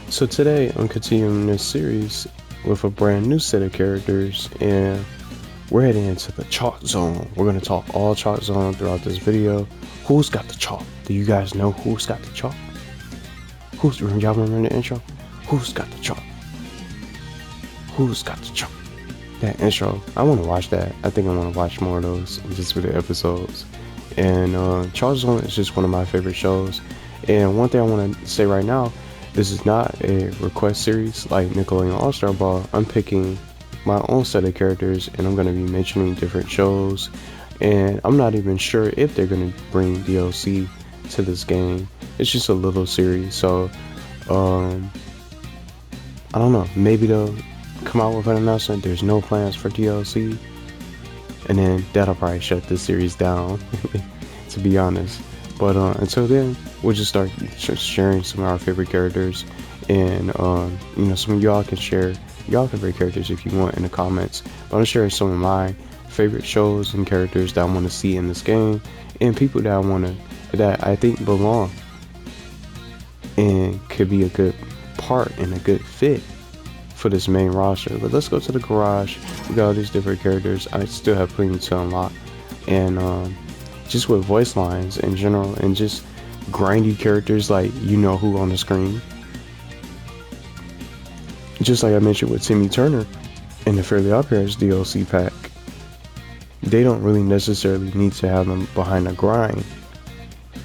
So today I'm continuing this series with a brand new set of characters, and we're heading into the chalk zone. We're going to talk all chalk zone throughout this video. Who's got the chalk? Do you guys know who's got the chalk? Y'all remember the intro? Who's got the chalk? Who's got the chalk? That intro, I want to watch that. I think I want to watch more of those just for the episodes. And Chalk Zone is just one of my favorite shows. And one thing I want to say right now, this is not a request series like Nickelodeon All-Star Brawl. I'm picking my own set of characters, and I'm going to be mentioning different shows. And I'm not even sure if they're going to bring DLC to this game. It's just a little series, so I don't know. Maybe they'll come out with an announcement. There's no plans for DLC, and then that'll probably shut this series down, to be honest. But until then, we'll just start sharing some of our favorite characters, and some of y'all can share y'all favorite characters if you want in the comments. But I'm sharing some of my favorite shows and characters that I want to see in this game, and people that I think belong and could be a good part and a good fit for this main roster. But let's go to the garage. We got all these different characters. I still have plenty to unlock, and just with voice lines in general, and just grindy characters like you know who on the screen. Just like I mentioned with Timmy Turner in the Fairly OddParents DLC pack, they don't really necessarily need to have them behind a grind.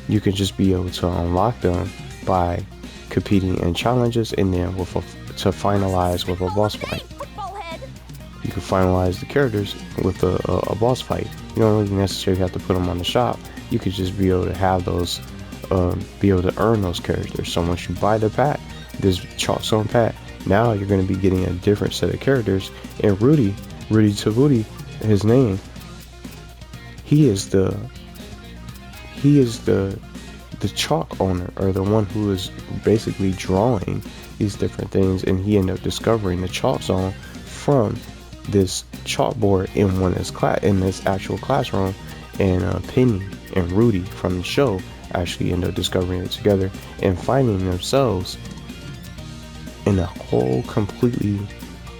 You can just be able to unlock them by competing in challenges, and then to finalize with a boss fight. You can finalize the characters with a boss fight. You don't really necessarily have to put them on the shop. You could just be able to have those, be able to earn those characters. So once you buy the pack, this Chalkzone pack, now you're going to be getting a different set of characters. And Rudy Tavuti, his name, he is the chalk owner, or the one who is basically drawing these different things, and he ended up discovering the chalk zone from this chalkboard in this actual classroom, and Penny and Rudy from the show actually ended up discovering it together and finding themselves in a whole completely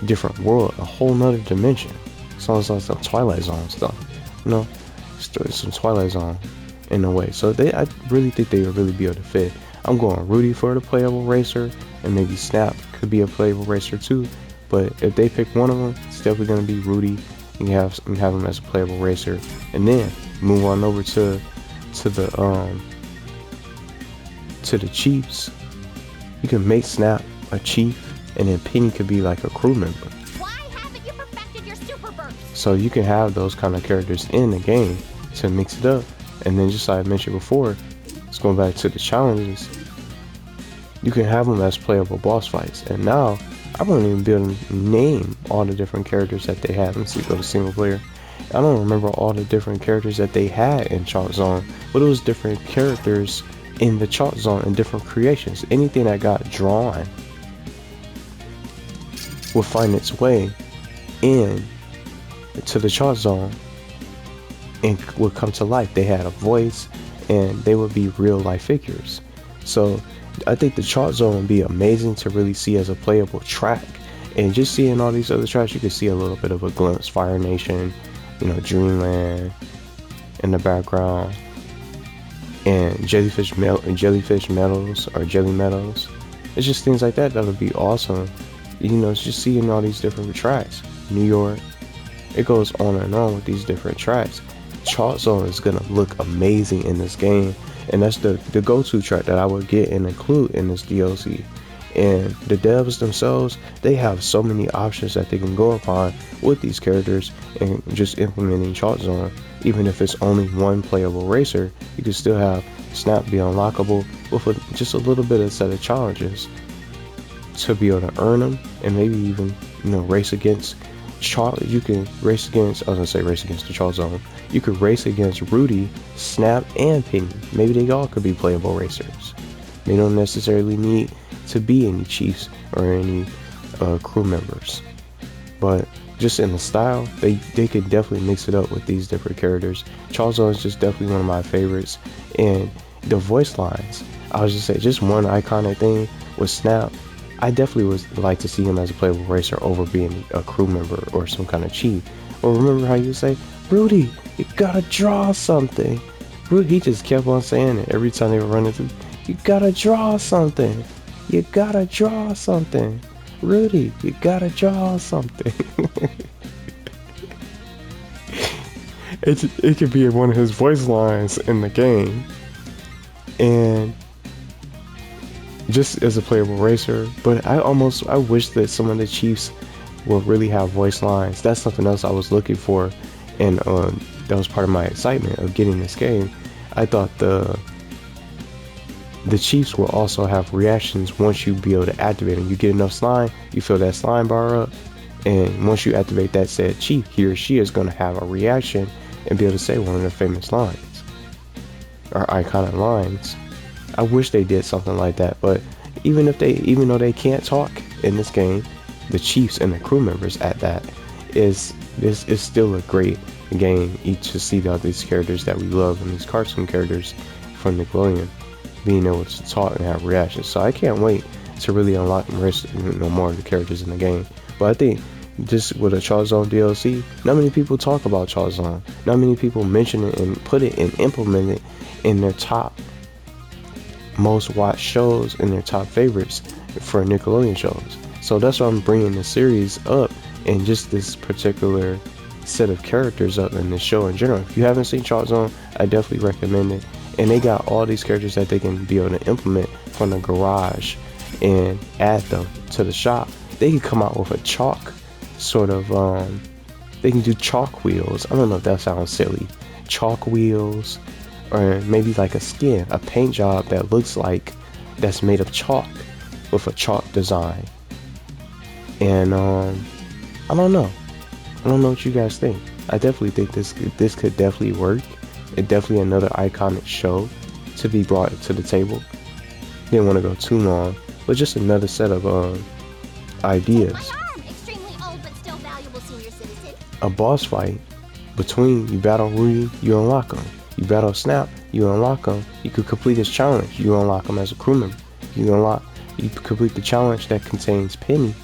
different world, a whole nother dimension. Sounds like some Twilight Zone stuff, some Twilight Zone in a way. So I really think they would really be able to fit. I'm going Rudy for the playable racer, and maybe Snap could be a playable racer too. But if they pick one of them, it's definitely going to be Rudy. You have him as a playable racer, and then move on over to the Chiefs. You can make Snap a chief, and then Penny could be like a crew member. Why haven't you perfected your super burst? So you can have those kind of characters in the game to mix it up. And then, just like I mentioned before, let's go back to the challenges. You can have them as playable boss fights. And now, I won't even be able to name all the different characters that they had. Let's see, go to single player. I don't remember all the different characters that they had in Chalk Zone, but it was different characters in the Chalk Zone and different creations. Anything that got drawn will find its way in to the Chalk Zone and would come to life. They had a voice, and they would be real life figures. So I think the Chalk Zone would be amazing to really see as a playable track. And just seeing all these other tracks, you can see a little bit of a glimpse. Fire Nation, Dreamland in the background, and Jellyfish Meadows or Jelly Meadows. It's just things like that that would be awesome. It's just seeing all these different tracks. New York. It goes on and on with these different tracks. Chalk Zone is gonna look amazing in this game, and that's the go-to track that I would get and include in this DLC. And the devs themselves, they have so many options that they can go upon with these characters, and just implementing Chalk Zone. Even if it's only one playable racer, you can still have Snap be unlockable with just a little bit of set of challenges to be able to earn them, and maybe even race against you can race against, race against the Chalk Zone. You could race against Rudy, Snap, and Penny. Maybe they all could be playable racers. They don't necessarily need to be any chiefs or any crew members. But just in the style, they could definitely mix it up with these different characters. Chalk Zone is just definitely one of my favorites. And the voice lines, I was just say, just one iconic thing with Snap I definitely would like to see him as a playable racer over being a crew member or some kind of chief. Or remember how you say, Rudy, you gotta draw something. Rudy, he just kept on saying it every time they were running through. You gotta draw something. You gotta draw something. Rudy, you gotta draw something. It could be one of his voice lines in the game. And just as a playable racer, but I wish that some of the chiefs will really have voice lines. That's something else I was looking for, and that was part of my excitement of getting this game. I thought the chiefs will also have reactions once you be able to activate them. You get enough slime, you fill that slime bar up, and once you activate that said chief, he or she is going to have a reaction and be able to say one of the famous lines or iconic lines. I wish they did something like that, but even though they can't talk in this game, the chiefs and the crew members at that is still a great game each to see all these characters that we love and these cartoon characters from Nickelodeon being able to talk and have reactions. So I can't wait to really unlock more of the characters in the game. But I think just with a Chalkzone DLC, not many people talk about Chalkzone. Not many people mention it and put it and implement it in their top most watched shows and their top favorites for Nickelodeon shows. So that's why I'm bringing the series up and just this particular set of characters up in this show in general. If you haven't seen Chalkzone, I definitely recommend it. And they got all these characters that they can be able to implement from the garage and add them to the shop. They can come out with a chalk sort of they can do chalk wheels. I don't know if that sounds silly. Chalk wheels, or maybe like a skin, a paint job that looks like that's made of chalk with a chalk design. And I don't know what you guys think. I definitely think this could definitely work. It's definitely another iconic show to be brought to the table. Didn't want to go too long, but just another set of ideas. My arm, extremely old but still valuable senior citizen. A boss fight between you battle Rudy, you unlock him. You battle Snap, you unlock him. You could complete his challenge, you unlock him as a crew member. You complete the challenge that contains Penny,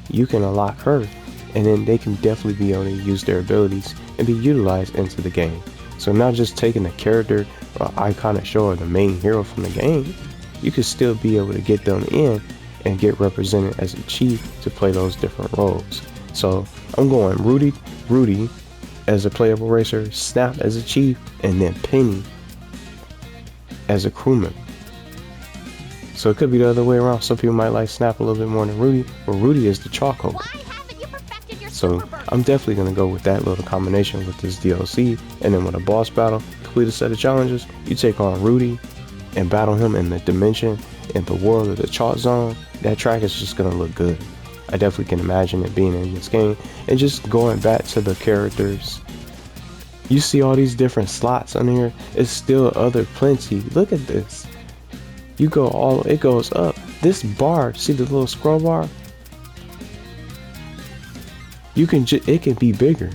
you can unlock her, and then they can definitely be able to use their abilities and be utilized into the game. So not just taking a character or iconic show or the main hero from the game, you could still be able to get them in and get represented as a chief to play those different roles. So I'm going Rudy as a playable racer, Snap as a chief, and then Penny as a crew member. So it could be the other way around. Some people might like Snap a little bit more than Rudy, but Rudy is the chalk holder. So I'm definitely going to go with that little combination with this DLC. And then with a boss battle, complete a set of challenges, you take on Rudy and battle him in the dimension, in the world of the Chalkzone. That track is just going to look good. I definitely can imagine it being in this game. And just going back to the characters, you see all these different slots on here. It's still other plenty. Look at this. You go it goes up. This bar, see the little scroll bar? It can be bigger.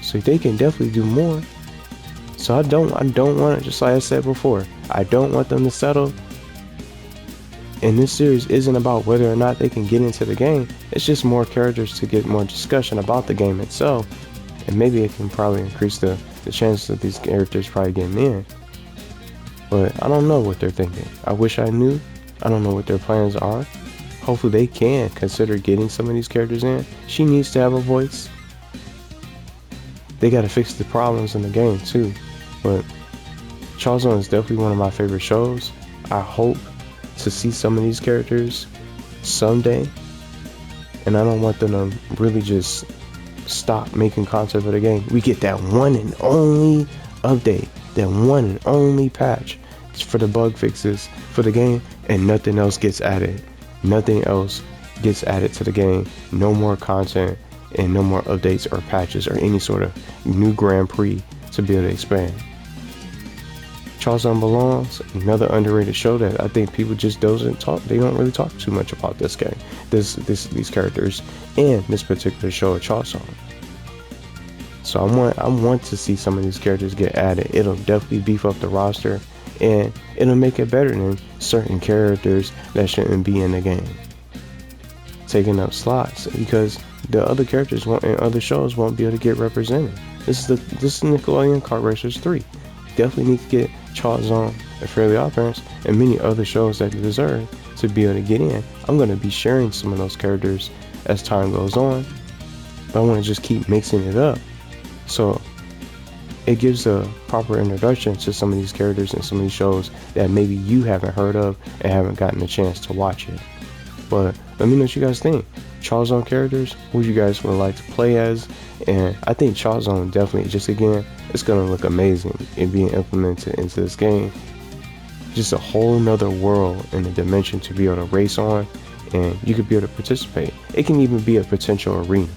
So they can definitely do more. So I don't want it, just like I said before, I don't want them to settle. And this series isn't about whether or not they can get into the game. It's just more characters to get more discussion about the game itself. And maybe it can probably increase the chances of these characters probably getting in. But I don't know what they're thinking. I wish I knew. I don't know what their plans are. Hopefully they can consider getting some of these characters in. She needs to have a voice. They got to fix the problems in the game too. But Chalkzone is definitely one of my favorite shows. I hope to see some of these characters someday. And I don't want them to really just stop making content for the game. We get that one and only update, that one and only patch for the bug fixes for the game, and nothing else gets added. Nothing else gets added to the game. No more content and no more updates or patches or any sort of new Grand Prix to be able to expand. Chalkzone belongs, another underrated show that I think people just they don't really talk too much about this game, these characters, and this particular show of Chalkzone. So I want to see some of these characters get added. It'll definitely beef up the roster, and it'll make it better than certain characters that shouldn't be in the game. taking up slots because the other characters won't, and other shows won't be able to get represented. This is Nickelodeon Kart Racers 3. Definitely need to get Chalkzone and Fairly Odd Parents and many other shows that deserve to be able to get in. I'm going to be sharing some of those characters as time goes on, but I want to just keep mixing it up so it gives a proper introduction to some of these characters and some of these shows that maybe you haven't heard of and haven't gotten a chance to watch it. But let me know what you guys think. Chalkzone characters, who you guys would like to play as. And I think Chalkzone definitely, just again, it's going to look amazing in being implemented into this game. Just a whole nother world and a dimension to be able to race on, and you could be able to participate. It can even be a potential arena.